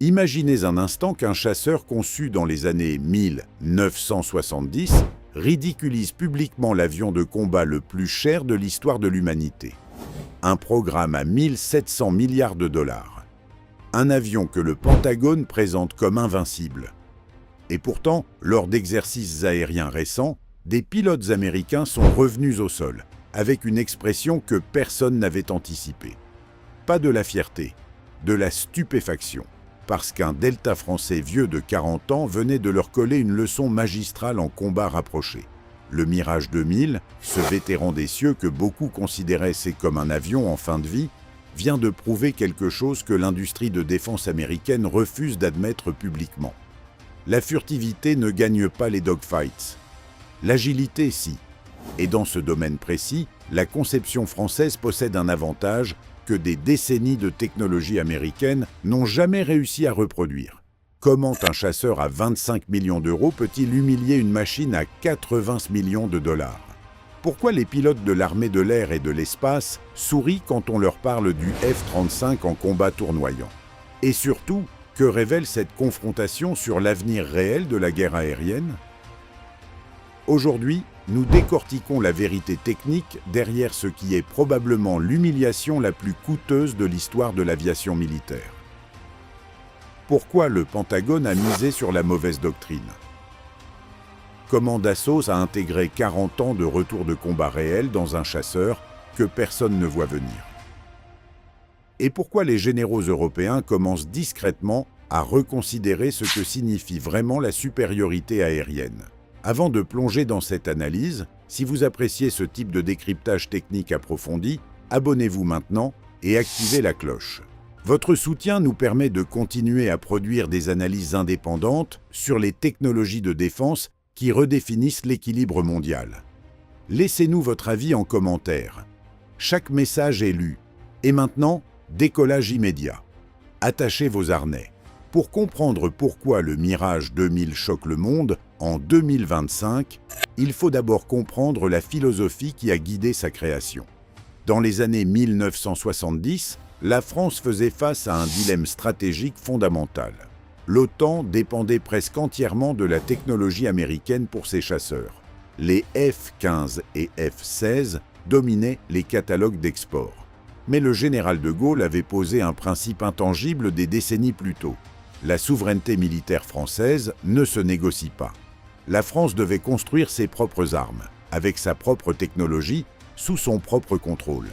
Imaginez un instant qu'un chasseur conçu dans les années 1970 ridiculise publiquement l'avion de combat le plus cher de l'histoire de l'humanité. Un programme à 1700 milliards de dollars. Un avion que le Pentagone présente comme invincible. Et pourtant, lors d'exercices aériens récents, des pilotes américains sont revenus au sol, avec une expression que personne n'avait anticipée. Pas de la fierté, de la stupéfaction, parce qu'un Delta français vieux de 40 ans venait de leur coller une leçon magistrale en combat rapproché. Le Mirage 2000, ce vétéran des cieux que beaucoup considéraient comme un avion en fin de vie, vient de prouver quelque chose que l'industrie de défense américaine refuse d'admettre publiquement. La furtivité ne gagne pas les dogfights. L'agilité, si. Et dans ce domaine précis, la conception française possède un avantage que des décennies de technologie américaine n'ont jamais réussi à reproduire. Comment un chasseur à 25 millions d'euros peut-il humilier une machine à 80 millions de dollars? Pourquoi les pilotes de l'armée de l'air et de l'espace sourient quand on leur parle du F-35 en combat tournoyant? Et surtout, que révèle cette confrontation sur l'avenir réel de la guerre aérienne? Aujourd'hui, nous décortiquons la vérité technique derrière ce qui est probablement l'humiliation la plus coûteuse de l'histoire de l'aviation militaire. Pourquoi le Pentagone a misé sur la mauvaise doctrine? Comment Dassault a intégré 40 ans de retour de combat réel dans un chasseur que personne ne voit venir? Et pourquoi les généraux européens commencent discrètement à reconsidérer ce que signifie vraiment la supériorité aérienne? Avant de plonger dans cette analyse, si vous appréciez ce type de décryptage technique approfondi, abonnez-vous maintenant et activez la cloche. Votre soutien nous permet de continuer à produire des analyses indépendantes sur les technologies de défense qui redéfinissent l'équilibre mondial. Laissez-nous votre avis en commentaire. Chaque message est lu. Et maintenant, décollage immédiat. Attachez vos harnais. Pour comprendre pourquoi le Mirage 2000 choque le monde en 2025, il faut d'abord comprendre la philosophie qui a guidé sa création. Dans les années 1970, la France faisait face à un dilemme stratégique fondamental. L'OTAN dépendait presque entièrement de la technologie américaine pour ses chasseurs. Les F-15 et F-16 dominaient les catalogues d'export. Mais le général de Gaulle avait posé un principe intangible des décennies plus tôt. La souveraineté militaire française ne se négocie pas. La France devait construire ses propres armes, avec sa propre technologie, sous son propre contrôle.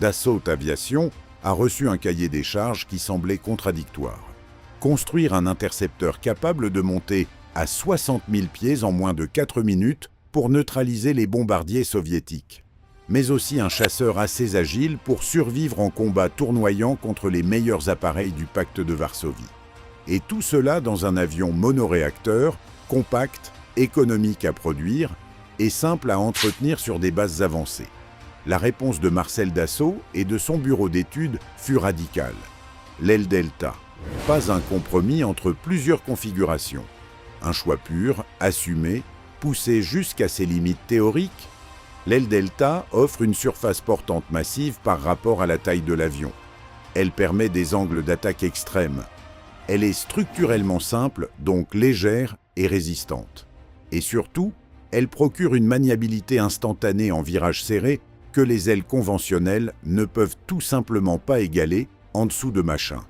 Dassault Aviation a reçu un cahier des charges qui semblait contradictoire. Construire un intercepteur capable de monter à 60 000 pieds en moins de 4 minutes pour neutraliser les bombardiers soviétiques. Mais aussi un chasseur assez agile pour survivre en combat tournoyant contre les meilleurs appareils du pacte de Varsovie. Et tout cela dans un avion monoréacteur, compact, économique à produire et simple à entretenir sur des bases avancées. La réponse de Marcel Dassault et de son bureau d'études fut radicale. L'aile Delta, pas un compromis entre plusieurs configurations. Un choix pur, assumé, poussé jusqu'à ses limites théoriques. L'aile Delta offre une surface portante massive par rapport à la taille de l'avion. Elle permet des angles d'attaque extrêmes. Elle est structurellement simple, donc légère et résistante. Et surtout, elle procure une maniabilité instantanée en virage serré que les ailes conventionnelles ne peuvent tout simplement pas égaler en dessous de Machin.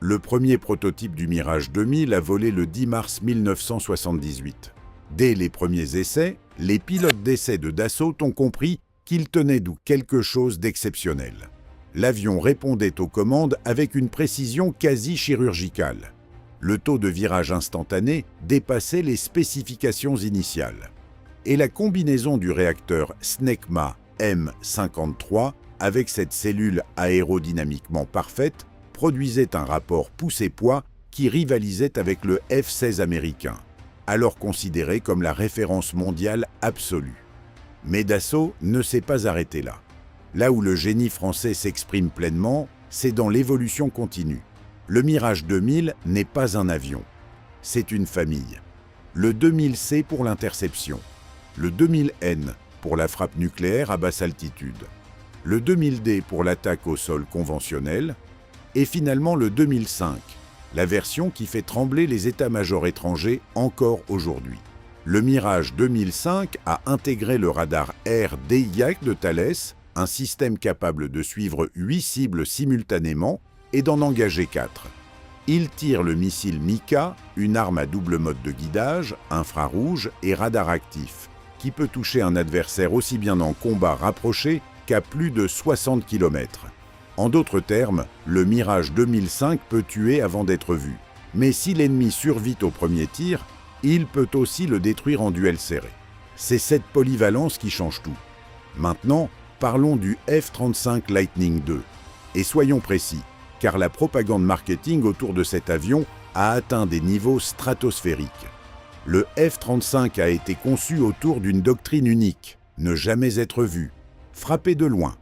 Le premier prototype du Mirage 2000 a volé le 10 mars 1978. Dès les premiers essais, les pilotes d'essai de Dassault ont compris qu'il tenait d'où quelque chose d'exceptionnel. L'avion répondait aux commandes avec une précision quasi chirurgicale. Le taux de virage instantané dépassait les spécifications initiales. Et la combinaison du réacteur Snecma M53 avec cette cellule aérodynamiquement parfaite produisait un rapport poussée-poids qui rivalisait avec le F-16 américain, alors considéré comme la référence mondiale absolue. Mais Dassault ne s'est pas arrêté là. Là où le génie français s'exprime pleinement, c'est dans l'évolution continue. Le Mirage 2000 n'est pas un avion, c'est une famille. Le 2000C pour l'interception, le 2000N pour la frappe nucléaire à basse altitude, le 2000D pour l'attaque au sol conventionnelle, et finalement le 2005, la version qui fait trembler les états-majors étrangers encore aujourd'hui. Le Mirage 2005 a intégré le radar Air DIAC de Thales, un système capable de suivre 8 cibles simultanément et d'en engager 4. Il tire le missile Mika, une arme à double mode de guidage, infrarouge et radar actif, qui peut toucher un adversaire aussi bien en combat rapproché qu'à plus de 60 km. En d'autres termes, le Mirage 2005 peut tuer avant d'être vu. Mais si l'ennemi survit au premier tir, il peut aussi le détruire en duel serré. C'est cette polyvalence qui change tout. Maintenant, parlons du F-35 Lightning II. Et soyons précis, car la propagande marketing autour de cet avion a atteint des niveaux stratosphériques. Le F-35 a été conçu autour d'une doctrine unique, ne jamais être vu, frapper de loin,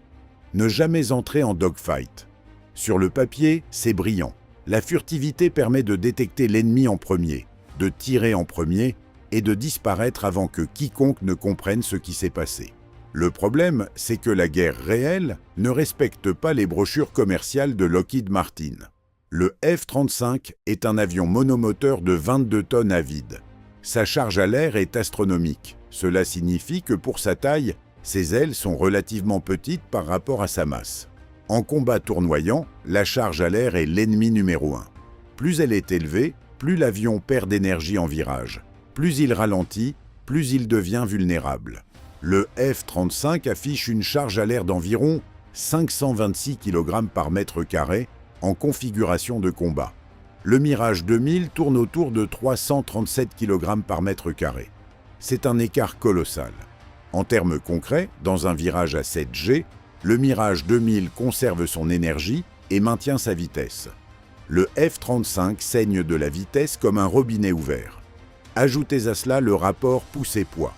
ne jamais entrer en dogfight. Sur le papier, c'est brillant. La furtivité permet de détecter l'ennemi en premier, de tirer en premier et de disparaître avant que quiconque ne comprenne ce qui s'est passé. Le problème, c'est que la guerre réelle ne respecte pas les brochures commerciales de Lockheed Martin. Le F-35 est un avion monomoteur de 22 tonnes à vide. Sa charge à l'air est astronomique. Cela signifie que pour sa taille, ses ailes sont relativement petites par rapport à sa masse. En combat tournoyant, la charge à l'air est l'ennemi numéro 1. Plus elle est élevée, plus l'avion perd d'énergie en virage. Plus il ralentit, plus il devient vulnérable. Le F-35 affiche une charge à l'air d'environ 526 kg par mètre carré en configuration de combat. Le Mirage 2000 tourne autour de 337 kg par mètre carré. C'est un écart colossal. En termes concrets, dans un virage à 7G, le Mirage 2000 conserve son énergie et maintient sa vitesse. Le F-35 saigne de la vitesse comme un robinet ouvert. Ajoutez à cela le rapport poussée-poids.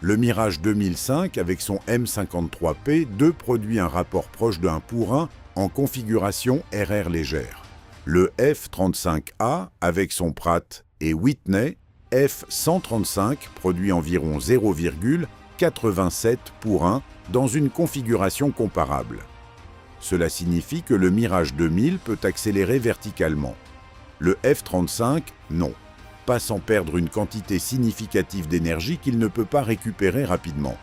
Le Mirage 2005, avec son M53P2, produit un rapport proche de 1 pour 1 en configuration RR légère. Le F-35A, avec son Pratt et Whitney, F-135 produit environ 0,87 pour 1 dans une configuration comparable. Cela signifie que le Mirage 2000 peut accélérer verticalement. Le F-35, non. Pas sans perdre une quantité significative d'énergie qu'il ne peut pas récupérer rapidement.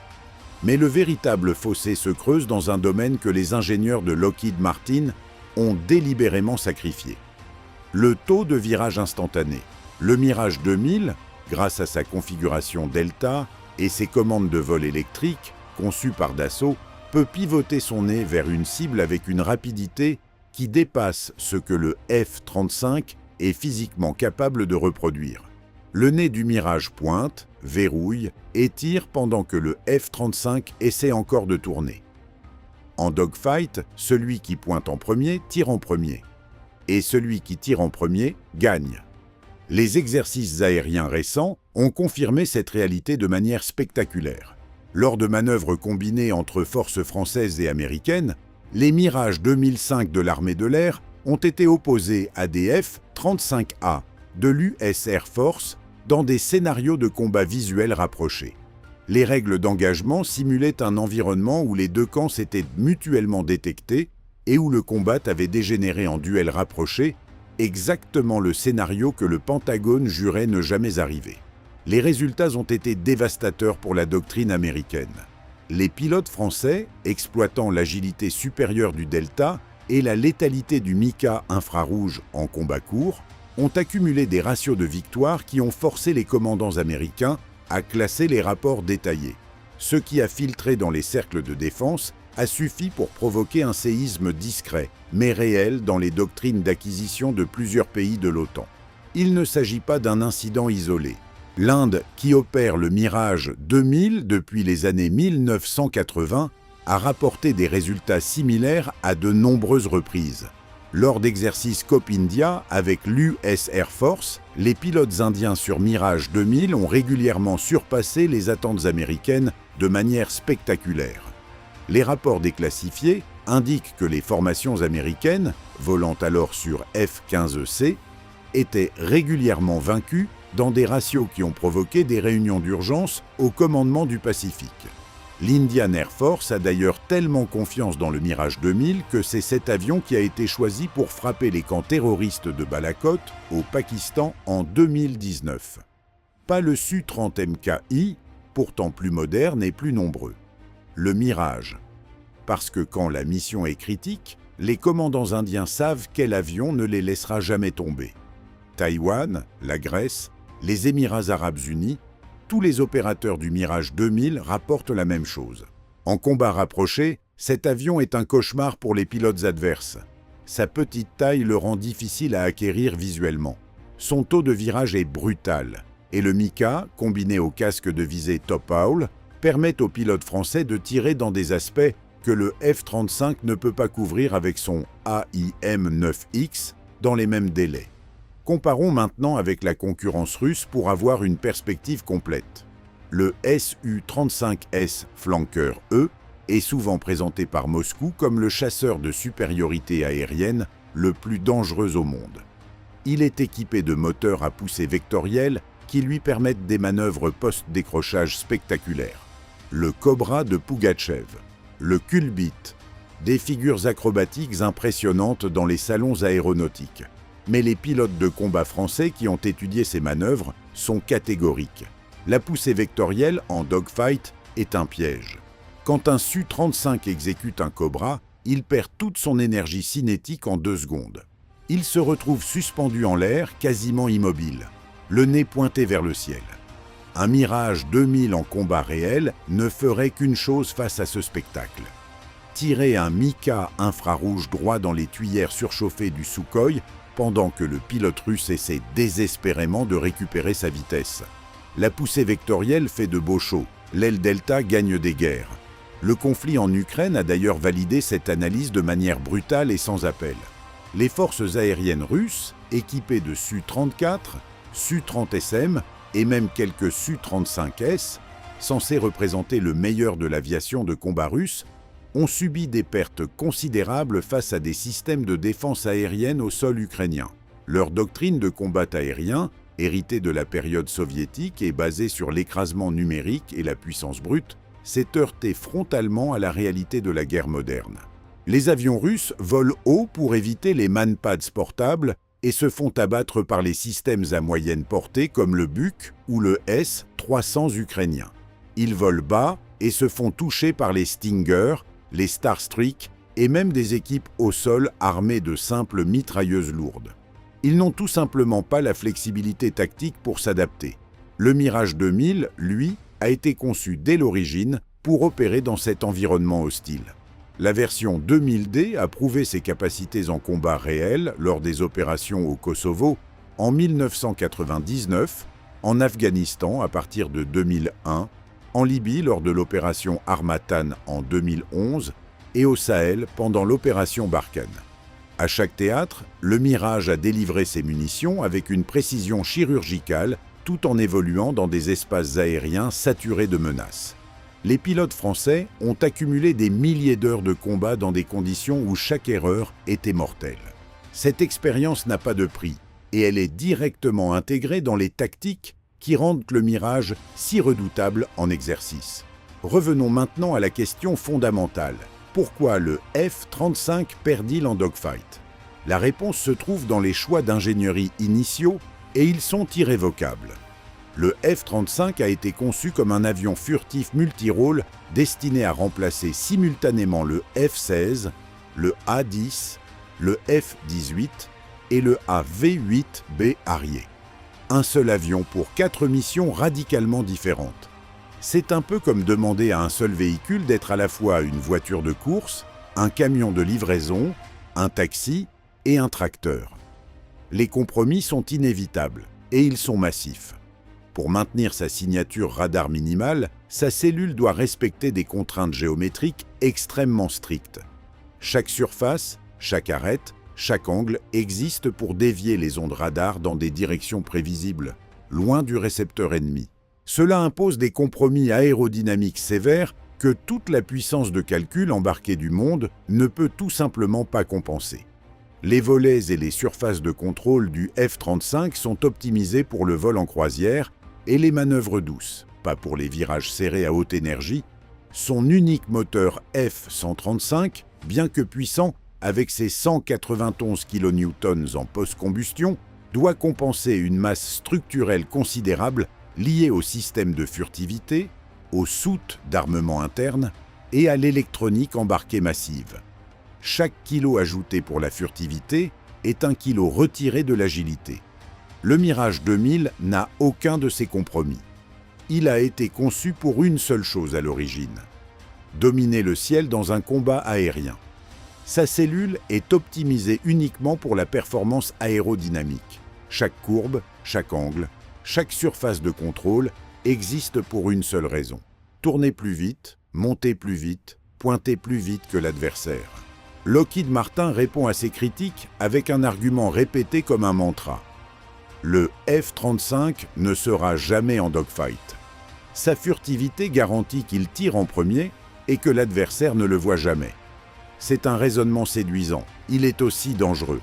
Mais le véritable fossé se creuse dans un domaine que les ingénieurs de Lockheed Martin ont délibérément sacrifié. Le taux de virage instantané. Le Mirage 2000, grâce à sa configuration Delta et ses commandes de vol électrique, conçues par Dassault, peut pivoter son nez vers une cible avec une rapidité qui dépasse ce que le F-35 est physiquement capable de reproduire. Le nez du Mirage pointe, verrouille et tire pendant que le F-35 essaie encore de tourner. En dogfight, celui qui pointe en premier tire en premier. Et celui qui tire en premier gagne. Les exercices aériens récents ont confirmé cette réalité de manière spectaculaire. Lors de manœuvres combinées entre forces françaises et américaines, les Mirage 2005 de l'armée de l'air ont été opposés à des F-35A de l'US Air Force dans des scénarios de combat visuels rapprochés. Les règles d'engagement simulaient un environnement où les deux camps s'étaient mutuellement détectés et où le combat avait dégénéré en duel rapproché, exactement le scénario que le Pentagone jurait ne jamais arriver. Les résultats ont été dévastateurs pour la doctrine américaine. Les pilotes français, exploitant l'agilité supérieure du Delta et la létalité du Mika infrarouge en combat court, ont accumulé des ratios de victoire qui ont forcé les commandants américains à classer les rapports détaillés. Ce qui a filtré dans les cercles de défense a suffi pour provoquer un séisme discret, mais réel dans les doctrines d'acquisition de plusieurs pays de l'OTAN. Il ne s'agit pas d'un incident isolé. L'Inde, qui opère le Mirage 2000 depuis les années 1980, a rapporté des résultats similaires à de nombreuses reprises. Lors d'exercices COP India avec l'US Air Force, les pilotes indiens sur Mirage 2000 ont régulièrement surpassé les attentes américaines de manière spectaculaire. Les rapports déclassifiés indiquent que les formations américaines, volant alors sur F-15C, étaient régulièrement vaincues dans des ratios qui ont provoqué des réunions d'urgence au commandement du Pacifique. L'Indian Air Force a d'ailleurs tellement confiance dans le Mirage 2000 que c'est cet avion qui a été choisi pour frapper les camps terroristes de Balakot, au Pakistan, en 2019. Pas le Su-30 MKI, pourtant plus moderne et plus nombreux. Le Mirage. Parce que quand la mission est critique, les commandants indiens savent quel avion ne les laissera jamais tomber. Taïwan, la Grèce, les Émirats arabes unis, tous les opérateurs du Mirage 2000 rapportent la même chose. En combat rapproché, cet avion est un cauchemar pour les pilotes adverses. Sa petite taille le rend difficile à acquérir visuellement. Son taux de virage est brutal, et le Mika, combiné au casque de visée Top Owl, permet aux pilotes français de tirer dans des aspects que le F-35 ne peut pas couvrir avec son AIM-9X dans les mêmes délais. Comparons maintenant avec la concurrence russe pour avoir une perspective complète. Le Su-35S Flanker E est souvent présenté par Moscou comme le chasseur de supériorité aérienne le plus dangereux au monde. Il est équipé de moteurs à poussée vectorielle qui lui permettent des manœuvres post-décrochage spectaculaires. Le Cobra de Pougatchev, le Kulbit, des figures acrobatiques impressionnantes dans les salons aéronautiques. Mais les pilotes de combat français qui ont étudié ces manœuvres sont catégoriques. La poussée vectorielle en dogfight est un piège. Quand un Su-35 exécute un Cobra, il perd toute son énergie cinétique en 2 secondes. Il se retrouve suspendu en l'air, quasiment immobile, le nez pointé vers le ciel. Un Mirage 2000 en combat réel ne ferait qu'une chose face à ce spectacle. Tirer un Mika infrarouge droit dans les tuyères surchauffées du Sukhoi pendant que le pilote russe essaie désespérément de récupérer sa vitesse. La poussée vectorielle fait de beaux shows, l'aile delta gagne des guerres. Le conflit en Ukraine a d'ailleurs validé cette analyse de manière brutale et sans appel. Les forces aériennes russes, équipées de Su-34, Su-30SM et même quelques Su-35S, censés représenter le meilleur de l'aviation de combat russe, ont subi des pertes considérables face à des systèmes de défense aérienne au sol ukrainien. Leur doctrine de combat aérien, héritée de la période soviétique et basée sur l'écrasement numérique et la puissance brute, s'est heurtée frontalement à la réalité de la guerre moderne. Les avions russes volent haut pour éviter les manpads portables et se font abattre par les systèmes à moyenne portée comme le Buk ou le S-300 ukrainien. Ils volent bas et se font toucher par les Stinger, les Starstreak et même des équipes au sol armées de simples mitrailleuses lourdes. Ils n'ont tout simplement pas la flexibilité tactique pour s'adapter. Le Mirage 2000, lui, a été conçu dès l'origine pour opérer dans cet environnement hostile. La version 2000D a prouvé ses capacités en combat réel lors des opérations au Kosovo en 1999, en Afghanistan à partir de 2001, en Libye lors de l'opération Harmattan en 2011 et au Sahel pendant l'opération Barkhane. À chaque théâtre, le Mirage a délivré ses munitions avec une précision chirurgicale tout en évoluant dans des espaces aériens saturés de menaces. Les pilotes français ont accumulé des milliers d'heures de combat dans des conditions où chaque erreur était mortelle. Cette expérience n'a pas de prix et elle est directement intégrée dans les tactiques qui rendent le Mirage si redoutable en exercice. Revenons maintenant à la question fondamentale. Pourquoi le F-35 perd-il en dogfight? La réponse se trouve dans les choix d'ingénierie initiaux et ils sont irrévocables. Le F-35 a été conçu comme un avion furtif multirôle destiné à remplacer simultanément le F-16, le A-10, le F-18 et le AV-8B Harrier. Un seul avion pour 4 missions radicalement différentes. C'est un peu comme demander à un seul véhicule d'être à la fois une voiture de course, un camion de livraison, un taxi et un tracteur. Les compromis sont inévitables et ils sont massifs. Pour maintenir sa signature radar minimale, sa cellule doit respecter des contraintes géométriques extrêmement strictes. Chaque surface, chaque arête, chaque angle existe pour dévier les ondes radar dans des directions prévisibles, loin du récepteur ennemi. Cela impose des compromis aérodynamiques sévères que toute la puissance de calcul embarquée du monde ne peut tout simplement pas compenser. Les volets et les surfaces de contrôle du F-35 sont optimisés pour le vol en croisière et les manœuvres douces, pas pour les virages serrés à haute énergie, Son unique moteur F-135, bien que puissant, avec ses 191 kN en post-combustion, doit compenser une masse structurelle considérable liée au système de furtivité, aux soutes d'armement interne et à l'électronique embarquée massive. Chaque kilo ajouté pour la furtivité est un kilo retiré de l'agilité. Le Mirage 2000 n'a aucun de ces compromis. Il a été conçu pour une seule chose à l'origine: dominer le ciel dans un combat aérien. Sa cellule est optimisée uniquement pour la performance aérodynamique. Chaque courbe, chaque angle, chaque surface de contrôle existe pour une seule raison: tourner plus vite, monter plus vite, pointer plus vite que l'adversaire. Lockheed Martin répond à ces critiques avec un argument répété comme un mantra: le F-35 ne sera jamais en dogfight. Sa furtivité garantit qu'il tire en premier et que l'adversaire ne le voit jamais. C'est un raisonnement séduisant, il est aussi dangereux.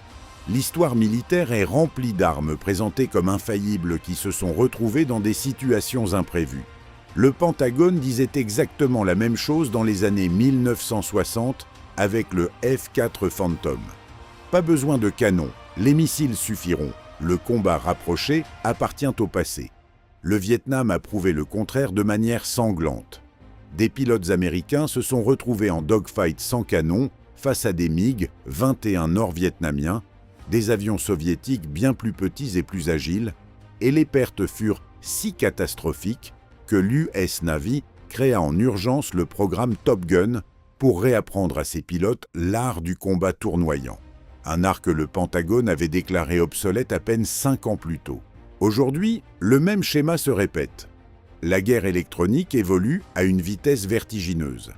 L'histoire militaire est remplie d'armes présentées comme infaillibles qui se sont retrouvées dans des situations imprévues. Le Pentagone disait exactement la même chose dans les années 1960 avec le F-4 Phantom. Pas besoin de canons, les missiles suffiront. Le combat rapproché appartient au passé. Le Vietnam a prouvé le contraire de manière sanglante. Des pilotes américains se sont retrouvés en dogfight sans canon face à des MiG-21 nord-vietnamiens, des avions soviétiques bien plus petits et plus agiles, et les pertes furent si catastrophiques que l'US Navy créa en urgence le programme Top Gun pour réapprendre à ses pilotes l'art du combat tournoyant. Un art que le Pentagone avait déclaré obsolète à peine 5 ans plus tôt. Aujourd'hui, le même schéma se répète. La guerre électronique évolue à une vitesse vertigineuse.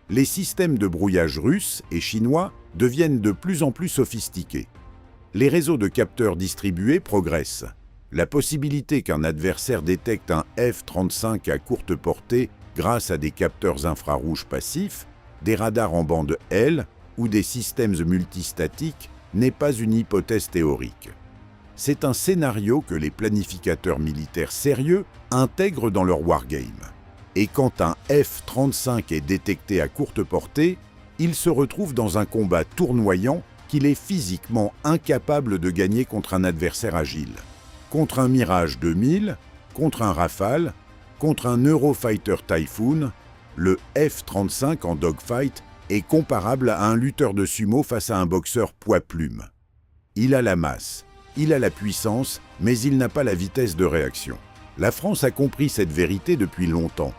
Les systèmes de brouillage russes et chinois deviennent de plus en plus sophistiqués. Les réseaux de capteurs distribués progressent. La possibilité qu'un adversaire détecte un F-35 à courte portée grâce à des capteurs infrarouges passifs, des radars en bande L ou des systèmes multistatiques n'est pas une hypothèse théorique. C'est un scénario que les planificateurs militaires sérieux intègrent dans leur wargame. Et quand un F-35 est détecté à courte portée, il se retrouve dans un combat tournoyant qu'il est physiquement incapable de gagner contre un adversaire agile. Contre un Mirage 2000, contre un Rafale, contre un Eurofighter Typhoon, le F-35 en dogfight est comparable à un lutteur de sumo face à un boxeur poids-plume. Il a la masse, il a la puissance, mais il n'a pas la vitesse de réaction. La France a compris cette vérité depuis longtemps.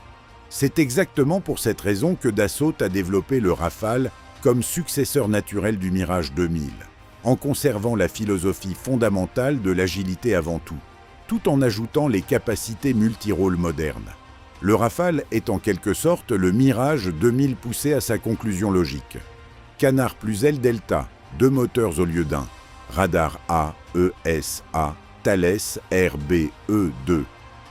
C'est exactement pour cette raison que Dassault a développé le Rafale comme successeur naturel du Mirage 2000, en conservant la philosophie fondamentale de l'agilité avant tout en ajoutant les capacités multirôles modernes. Le Rafale est en quelque sorte le Mirage 2000 poussé à sa conclusion logique. Canard plus aile delta, 2 moteurs au lieu d'un. Radar A, ESA, Thales RBE2.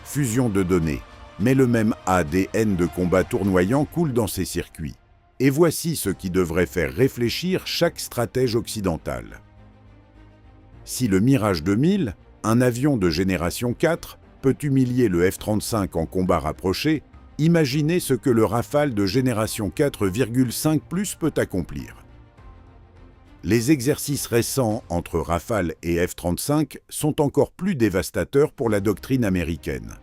Fusion de données. Mais le même ADN de combat tournoyant coule dans ces circuits. Et voici ce qui devrait faire réfléchir chaque stratège occidental. Si le Mirage 2000, un avion de génération 4, peut humilier le F-35 en combat rapproché, imaginez ce que le Rafale de génération 4,5+ peut accomplir. Les exercices récents entre Rafale et F-35 sont encore plus dévastateurs pour la doctrine américaine.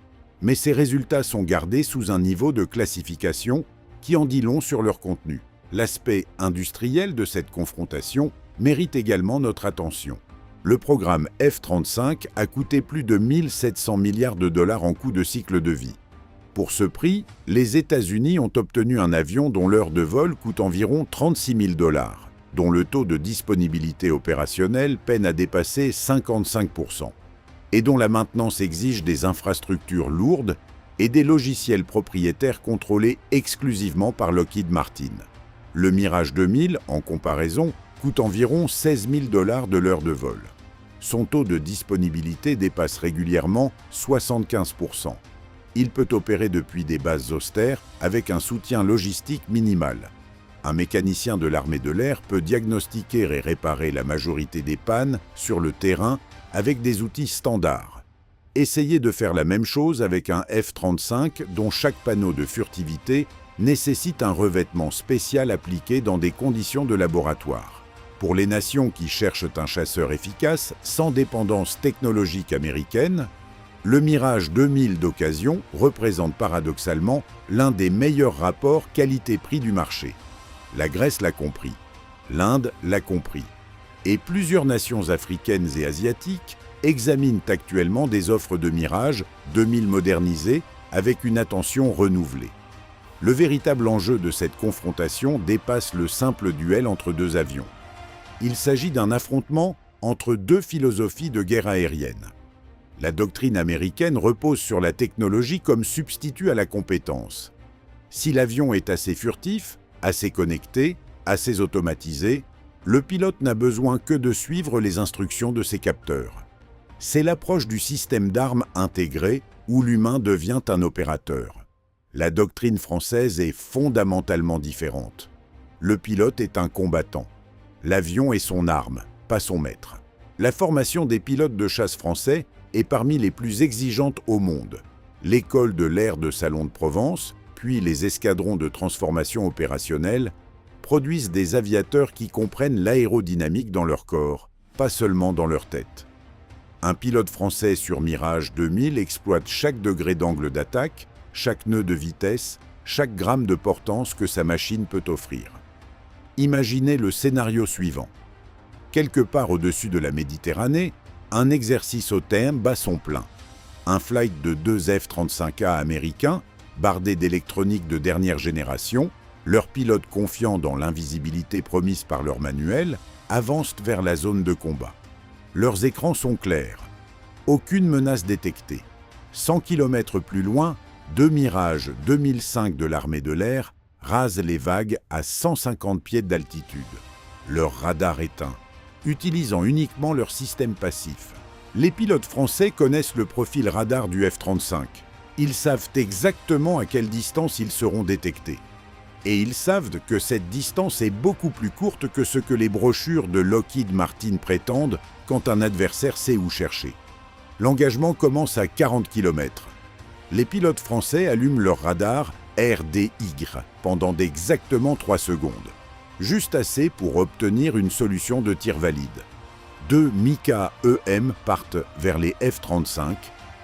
Mais ces résultats sont gardés sous un niveau de classification qui en dit long sur leur contenu. L'aspect industriel de cette confrontation mérite également notre attention. Le programme F-35 a coûté plus de 1 700 milliards de dollars en coût de cycle de vie. Pour ce prix, les États-Unis ont obtenu un avion dont l'heure de vol coûte environ 36 000 $, dont le taux de disponibilité opérationnelle peine à dépasser 55%, et dont la maintenance exige des infrastructures lourdes et des logiciels propriétaires contrôlés exclusivement par Lockheed Martin. Le Mirage 2000, en comparaison, coûte environ 16 000 $ de l'heure de vol. Son taux de disponibilité dépasse régulièrement 75%. Il peut opérer depuis des bases austères avec un soutien logistique minimal. Un mécanicien de l'armée de l'air peut diagnostiquer et réparer la majorité des pannes sur le terrain avec des outils standards. Essayez de faire la même chose avec un F-35 dont chaque panneau de furtivité nécessitent un revêtement spécial appliqué dans des conditions de laboratoire. Pour les nations qui cherchent un chasseur efficace, sans dépendance technologique américaine, le Mirage 2000 d'occasion représente paradoxalement l'un des meilleurs rapports qualité-prix du marché. La Grèce l'a compris, l'Inde l'a compris, et plusieurs nations africaines et asiatiques examinent actuellement des offres de Mirage 2000 modernisées avec une attention renouvelée. Le véritable enjeu de cette confrontation dépasse le simple duel entre deux avions. Il s'agit d'un affrontement entre deux philosophies de guerre aérienne. La doctrine américaine repose sur la technologie comme substitut à la compétence. Si l'avion est assez furtif, assez connecté, assez automatisé, le pilote n'a besoin que de suivre les instructions de ses capteurs. C'est l'approche du système d'armes intégré où l'humain devient un opérateur. La doctrine française est fondamentalement différente. Le pilote est un combattant. L'avion est son arme, pas son maître. La formation des pilotes de chasse français est parmi les plus exigeantes au monde. L'école de l'air de Salon de Provence, puis les escadrons de transformation opérationnelle, produisent des aviateurs qui comprennent l'aérodynamique dans leur corps, pas seulement dans leur tête. Un pilote français sur Mirage 2000 exploite chaque degré d'angle d'attaque, chaque nœud de vitesse, chaque gramme de portance que sa machine peut offrir. Imaginez le scénario suivant. Quelque part au-dessus de la Méditerranée, un exercice au terme bat son plein. Un flight de 2 F-35A américains, bardés d'électronique de dernière génération, leurs pilotes confiants dans l'invisibilité promise par leur manuel, avancent vers la zone de combat. Leurs écrans sont clairs. Aucune menace détectée. 100 km plus loin, deux Mirage 2005 de l'armée de l'air rasent les vagues à 150 pieds d'altitude. Leur radar éteint, utilisant uniquement leur système passif. Les pilotes français connaissent le profil radar du F-35. Ils savent exactement à quelle distance ils seront détectés. Et ils savent que cette distance est beaucoup plus courte que ce que les brochures de Lockheed Martin prétendent quand un adversaire sait où chercher. L'engagement commence à 40 km. Les pilotes français allument leur radar RDY pendant d'exactement 3 secondes. Juste assez pour obtenir une solution de tir valide. Deux Mika-EM partent vers les F-35,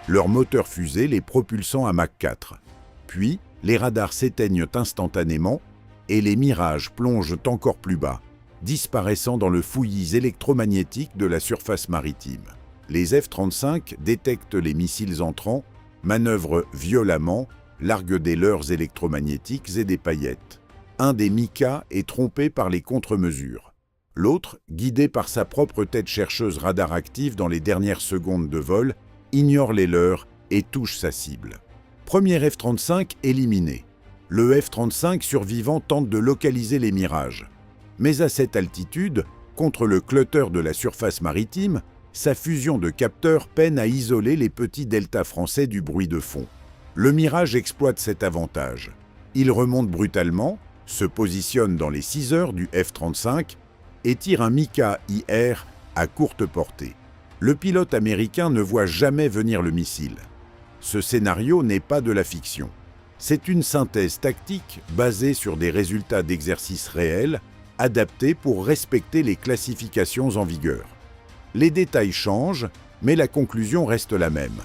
leur moteur fusée les propulsant à Mach 4. Puis, les radars s'éteignent instantanément et les Mirages plongent encore plus bas, disparaissant dans le fouillis électromagnétique de la surface maritime. Les F-35 détectent les missiles entrants, manœuvrent violemment, larguent des leurres électromagnétiques et des paillettes. Un des Mika est trompé par les contre-mesures. L'autre, guidé par sa propre tête chercheuse radar active dans les dernières secondes de vol, ignore les leurs et touche sa cible. Premier F-35 éliminé. Le F-35 survivant tente de localiser les Mirages. Mais à cette altitude, contre le clutter de la surface maritime, sa fusion de capteurs peine à isoler les petits deltas français du bruit de fond. Le Mirage exploite cet avantage. Il remonte brutalement, se positionne dans les 6 heures du F-35 et tire un Mika-IR à courte portée. Le pilote américain ne voit jamais venir le missile. Ce scénario n'est pas de la fiction. C'est une synthèse tactique basée sur des résultats d'exercices réels, adaptés pour respecter les classifications en vigueur. Les détails changent, mais la conclusion reste la même.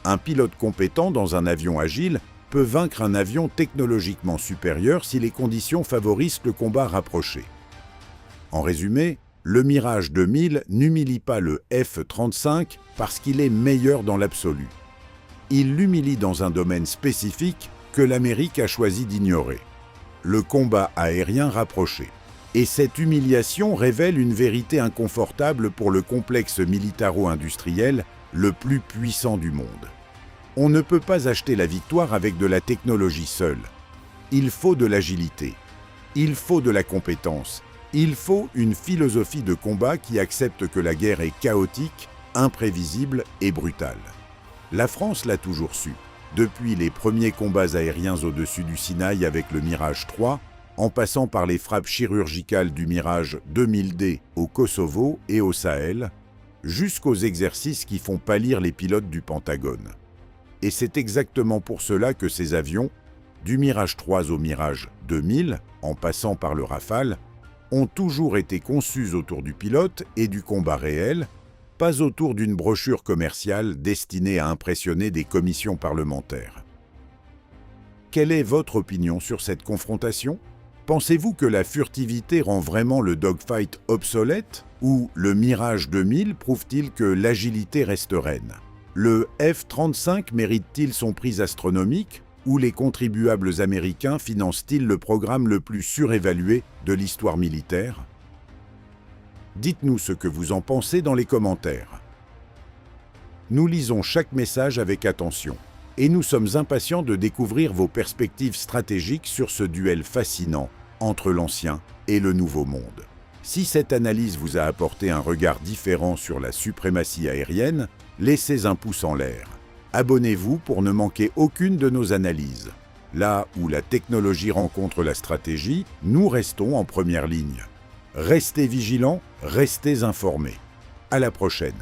Un pilote compétent dans un avion agile peut vaincre un avion technologiquement supérieur si les conditions favorisent le combat rapproché. En résumé, le Mirage 2000 n'humilie pas le F-35 parce qu'il est meilleur dans l'absolu. Il l'humilie dans un domaine spécifique que l'Amérique a choisi d'ignorer, le combat aérien rapproché. Et cette humiliation révèle une vérité inconfortable pour le complexe militaro-industriel le plus puissant du monde. On ne peut pas acheter la victoire avec de la technologie seule. Il faut de l'agilité. Il faut de la compétence. Il faut une philosophie de combat qui accepte que la guerre est chaotique, imprévisible et brutale. La France l'a toujours su. Depuis les premiers combats aériens au-dessus du Sinaï avec le Mirage 3, en passant par les frappes chirurgicales du Mirage 2000D au Kosovo et au Sahel, jusqu'aux exercices qui font pâlir les pilotes du Pentagone. Et c'est exactement pour cela que ces avions, du Mirage 3 au Mirage 2000, en passant par le Rafale, ont toujours été conçus autour du pilote et du combat réel, pas autour d'une brochure commerciale destinée à impressionner des commissions parlementaires. Quelle est votre opinion sur cette confrontation? Pensez-vous que la furtivité rend vraiment le dogfight obsolète? Ou le Mirage 2000 prouve-t-il que l'agilité reste reine? Le F-35 mérite-t-il son prix astronomique? Ou les contribuables américains financent-ils le programme le plus surévalué de l'histoire militaire? Dites-nous ce que vous en pensez dans les commentaires. Nous lisons chaque message avec attention et nous sommes impatients de découvrir vos perspectives stratégiques sur ce duel fascinant entre l'ancien et le nouveau monde. Si cette analyse vous a apporté un regard différent sur la suprématie aérienne, laissez un pouce en l'air. Abonnez-vous pour ne manquer aucune de nos analyses. Là où la technologie rencontre la stratégie, nous restons en première ligne. Restez vigilants, restez informés. À la prochaine.